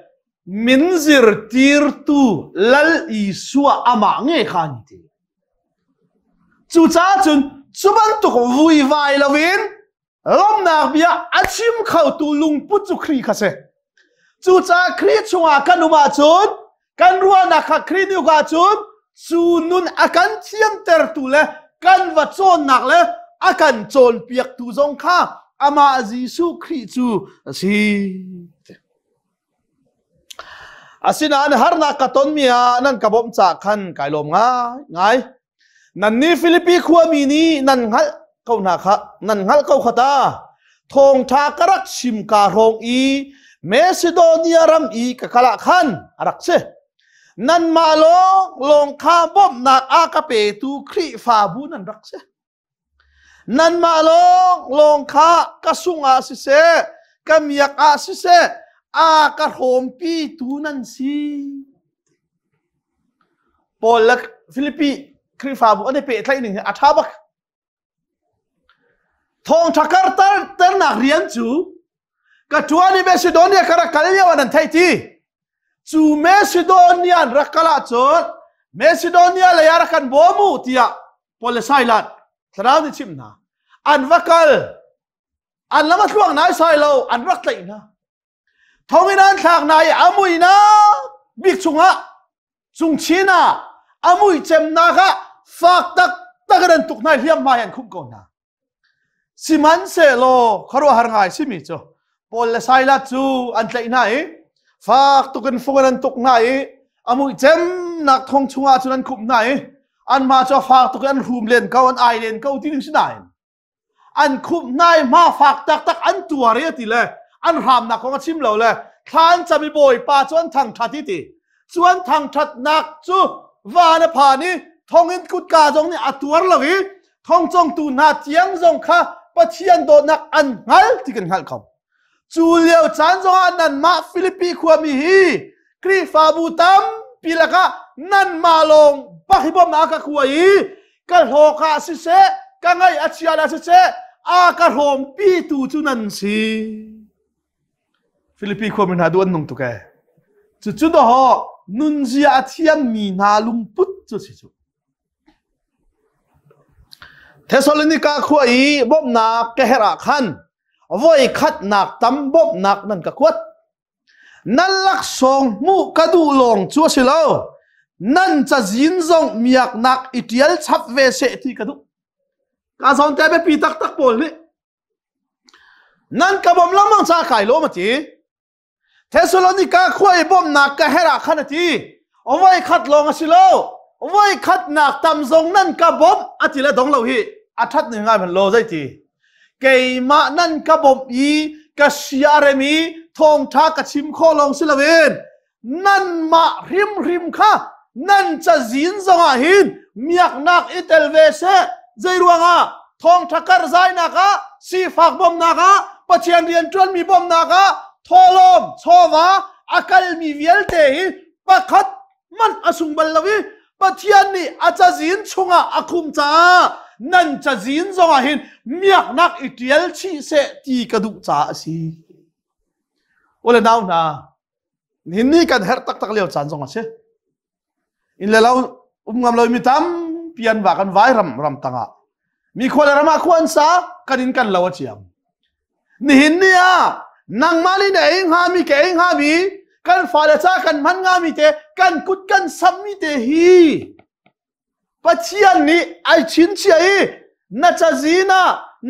มินซิร์ตีร์ตูลัลอีสัวอามาเงยขันทีจู่จ้าจุนจุบันตุกวุยวายละวินลมนักเบียอาชิมเข้าตูลุงปุจุครีคาเซจู่จ้าครีชัวกันอุมาจุนกันรัวนักครีนิวกาจุนจูนุนอากันเทียมเตอร์ตูเลยกันวัดโจนนักเลยอากันโจนเปียกตูซงข้าอามาจีสุครีจูสิอาศินันฮาร์นักตอนมีนั่นกบฏจากขันไก่ลมง่ายนั่นนี่ฟิลิปปีขัวมีนี่นั่นฮัลเขาหนักนั่นฮัลเขาขตาทงทากรักชิมการงอีเมซิโดเนียรัมอีกะกะละขันรักเซนั่นมาลงข้าบอมนักอากาเปตูครีฟาบูนั่นรักเซนั่นมาลงข้ากระสุงอาสิเซกำยักอาสิเซอากระโหมปีตูนั่นสิปอลฟิลิปปีครีฟาบูอันนี้เป็นอะไรหนึ่งอาชาบักทองทักการเตอร์นักเรียนจูกัตัวนี้เมซิโดเนียกระกัลยาวันนั้นไทยที่จูเมซิโดเนียรักกะละจนเมซิโดเนียเลยรักกันบ่มูที่อะปอลไซลัดสราวนี่ชิมนะอันวักลอันละมัดล่วงนายไซโลอันรักเลยนะทองอินันทางนายอามุยนะบิ๊กชุงะจุงชีนะอามุยเจมนะกะฝากตักกันตุกนายเฮียมมายันคุ้มก่อนนะสิมันเซโลคารัวหาง่ายสิมิจ้ะปอลไซลัดจูอันเลยนะฝากตุกันฟุกันตุกนายอามุยเจมนักทองชุงะจุนันคุ้มนายอันมาจะฝากตุกันรูมเลนเขาอันไอเลนเขาที่หนึ่งสินายอันคุ้มนายมาฝากตักอันตัวเรียติเลยอันรามนักของชิมเราเลยท่านจะมีบ่อยป่าจวนทางทัดที่ตีจวนทางทัดนักจูวานผ่านี้ทองอินกุดกาจงนี่อัตัวละวิทองจงตูนาเจียงจงข้าปะเทียนโดนักอันฮัลที่กันฮัลคำจูเลียวจานจงอันนั้นมาฟิลิปปีขัวมีฮีครีฟาบูตัมปีละกะนั่นมาลงปักฮิบอมนักขัวฮีกัลโฮคาสิเซกังไงอัจฉริยะสิเซอากาโฮมปีตูจุนันสิฟิลิปปีขัวมีนาดวนนงตุกะจุดๆฮะนุนเจียเทียมมีนาลุงพุทธจุดสิเทสโลนิกาขัวอีบอมนักเกฮระขัน voi khat nak tam bop nak nan ka kwat nan lak song mu kadu long chu silo nan cha zin zong miak nak itial chap ve se thi kadu ka zon te be pi tak tak pol ni nan ka bom lamang cha khai lo ma ti Thessalonica khoi bom nak ka hera khanati ovai khat long asilo ovai khat nak tam zong nan ka bom atila dong lo hi athat ni ngai man lo zai ti keima nan ka bom i ka siaremi thawngṭha ka chim kho long silawen nan ma rim kha nan cha zin zonga hin miak nak itel ve se zairuanga thawngṭha kar zai naka si fak bom naka Pathian rian tron mi bom naka tholom chowa akal mi vialte hi pakhat man asung ballawi Pathian ni acha zin chunga akhum cha nan cha zin zonga hin miak nak itial chi se ti kadu cha si ole naw na hinni kan her tak tak leo chan zonga se in le law ngam lo mi tam pian wa kan vai ram tanga mi khola rama khwan sa kanin kan lawa chiam ni hinni a nang mali ne eng ha mi ke eng ha mi kan fa le cha kan man nga mi te kan kut kan sam mi te hi Pathian ni ai chin chi ai na cha zina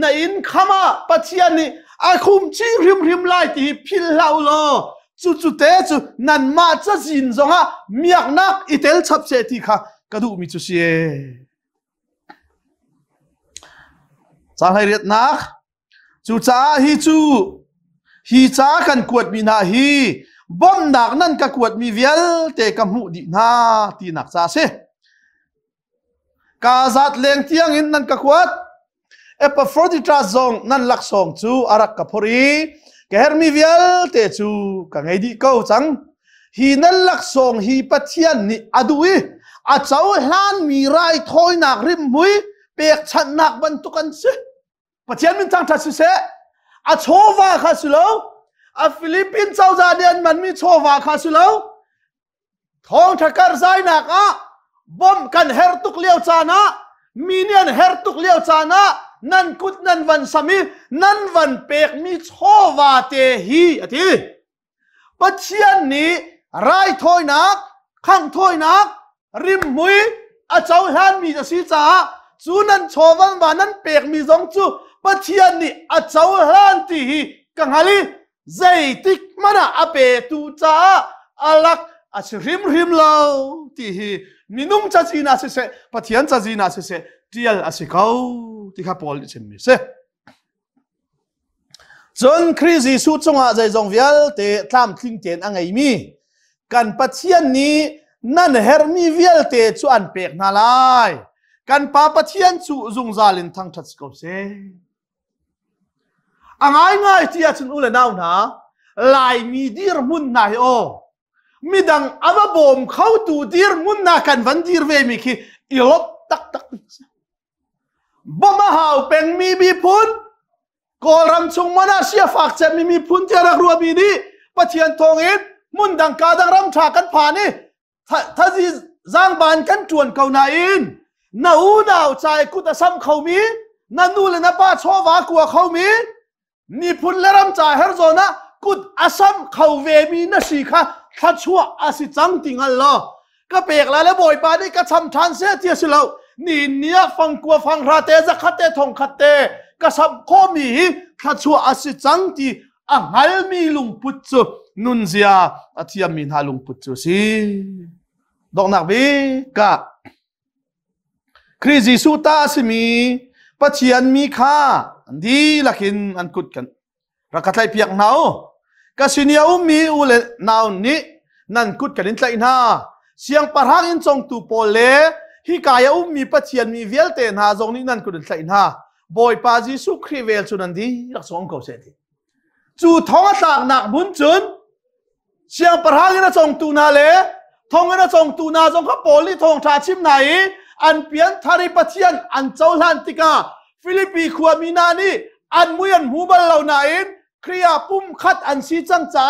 na in khama Pathian ni a khum chi rim lai ti phil lau lo chu te chu nan ma cha zin zonga miak nak itel chap se ti kha kadu mi chu sie cha hai riat nak chu cha hi chu hi cha kan kuat mi na hi bom nak nan ka kuat mi vial te ka mu di na ti nak cha se ka zat leng tiang in nan ka kuat 𝐓𝐸𝐴𝐷𝐿 zong nan lak song chu arak ka phori ke hermi vialte chu ka ngai di ko chang hi nan lak song hi Pathian ni adui a chau hlan mi rai thoi nak rim mui pek chan nak ban tu kan se Pathian min chang tha se a chowa kha sulo a Philippines chau za dian man mi chowa kha sulo thawngṭha kar zai nak a bom kan her tuk leo chana minian her tuk leo chana nan kut nan van sami nan van pek mi chowa te hi ati Pathian ni rai thoi nak khang thoi nak rim mui a chau han mi si cha chu nan chowan ba nan pek mi zong chu Pathian ni a chau han ti hi kanghali zai tik mana ape tu cha alak a rim lo ti hi minung cha china se Pathian cha china se tial asikau ti kha pol chen mi se chon khrizi su chunga zai zong vial te tlam thling ten angai mi kan Pathian ni nan hermi vial te chu an pek na lai kan pa Pathian chu zung zalin thang that ko se angai tia chun ule naw na lai mi dir mun nai o midang ava bom khau tu dir mun na kan van dir ve mi khi ilop tak boma hau peng mi bi phun kol ram chung mana sia fak che mi phun tia rak ruwa bi ni Pathian thong in mun dang ka dang ram tha kan pha ni thaji zang ban kan tuan kau na in na u naw chai ku ta sam khau mi na nu le na pa chowa kwa khau mi ni phun le ram cha her zona kut asam khau ve mi na si kha thachua asi chang tingal lo ka pek la le boy pa ni ka cham than se tia silo ni nia fang kwa fang ra te za khate thong khate ka sam kho mi thachua asi chang ti angal mi lung put chu nun zia athiam min ha lung put chu si dok nak bi ka khrizi su ta simi Pathian mi kha di lakin an kut kan rakatlai piak nau kasinia mi ule naw ni nan kut kan in tlai na siang parhang in chong tu pole hi kaya mi Pathian mi vialte na zong ni nan kut in tlai na boy pa Jesu Christ vel chunan di rak song ko se ti chu thong tak nak bun chun siang parhang in chong tu na le thong in chong tu na zong ka poli thong tha chim nai an pian thari Pathian an chaulan tika Philippi khuamina ni an muyan mubal lo na in kriya pum khat an si chang cha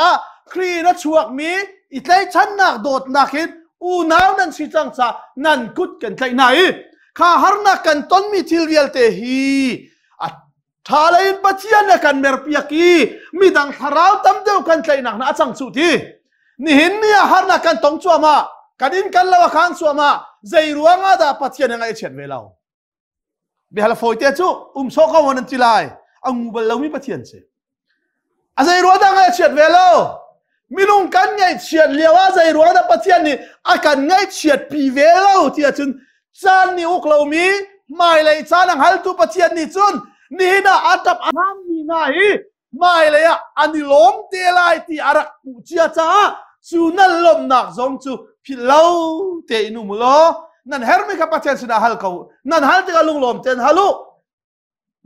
kri na chuak mi itlai chan nak dot nakin u naw nan si chang cha nan kut kan tlai nai kha har na kan ton mi thil vialte hi a ทาเลยปัจจัยนักการเมืองเปียกีมีดังทาราวตั้มเดียวกันใจหนักน่าจังสุดที่นี่เห็นเนี่ยหานักการต้องชัวมาการอินกันละว่าข้างชัวมาใจรัวงาดาปัจจัยยังไงเฉียดเวลาเบลฟอยเตจูโชคเขาวันนั้นจีไลอังมูบัลเรามีปัจจัยเสียใจรัวดังไงเฉียดเวลามีลุงกันไงเฉียดเลี้ยวใจรัวดังปัจจัยนี่อาการไงเฉียดปีเวลาที่จะจนจานนิวกลามีไม่เลยจานังฮัลตุปัจจัยนี่จนนี่นะอาตับอามีนาฮีไม่เลยอ่ะอันนี้ล้มเตลัยที่อารักปูเจียจ้าจูนั่นล้มหนักจงจูพิลาวเตอินุมุโลนั่นเฮร์มิกับปัจจัยสินะฮัลเขานั่นฮัลที่กลุงล้มเจนฮัลโล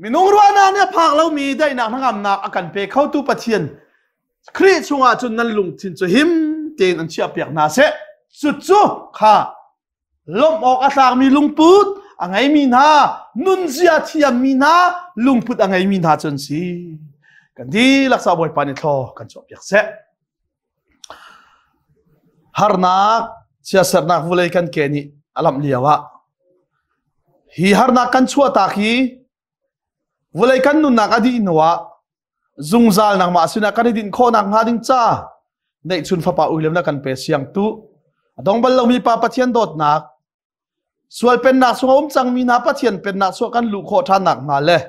มีนุ่งรัวนาเนี่ยพักเรามีได้หนักนักอำนาจอาการเปเข้าตู้ปัจจัยครีชงอาจุนนั่นลุงทินจูหิมเตนันเชียเปียกนาเสจุดจูค่ะล้มออกอาสากมีลุงปูดอังไงมีนานุนเสียที่ยมีนาลุงพุดอังไงมีนาจนสิกันดีลักษณะบ่อยปานิทอกันจบอยากเสะฮาร์นักเสียสนักวุเลยกันเกนี่อลัมเลียวะฮีฮาร์นักกันชัวตาคีวุเลยกันนุนนักอดีตนัวซุงซาลนักมาสินักกันดินโคนักงาดิงจ้าในชุนฟ้าป่าอุยเลมนักกันเปเสียงตุดองบัลลมีป่าปะเทียนโดดนักส่วนเป็นนักสงฆ์จังมีนาปะเทียนเป็นนักสวกันลูกโคทานหนักมาเลย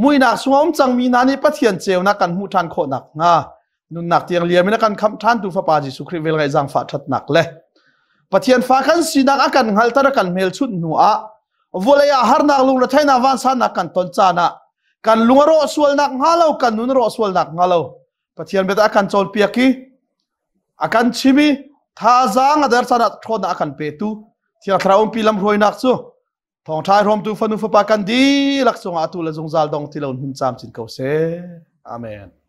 มุยนักสงฆ์จังมีนานี่ปะเทียนเจวนักกันหูทานโคหนักงานุนนักเตียงเลียมีนักกันคำทานตุฟปาจิสุคริเวลไกจังฝาทัดหนักเลยปะเทียนฟ้าขันสีนักอากันหัลตระกันเมลชุดหนัววัลยาหาร์นักลุงละไทยนาวันสานักกันตนจานะกันลุงโรสวลนักงาเลากันนุนโรสวลนักงาเลาปะเทียนเบตอากันโจลเปียกีอากันชิมีท่าจางอเดอร์สานักโคนักกันเปตุที่เราอุ้มปีลำรวยนักสู้ทองทายรวมตัวฟันุฟปากันดีลักษณะตุลจงซาลดองที่เราหุ่นจามจินเกาเซอาเมน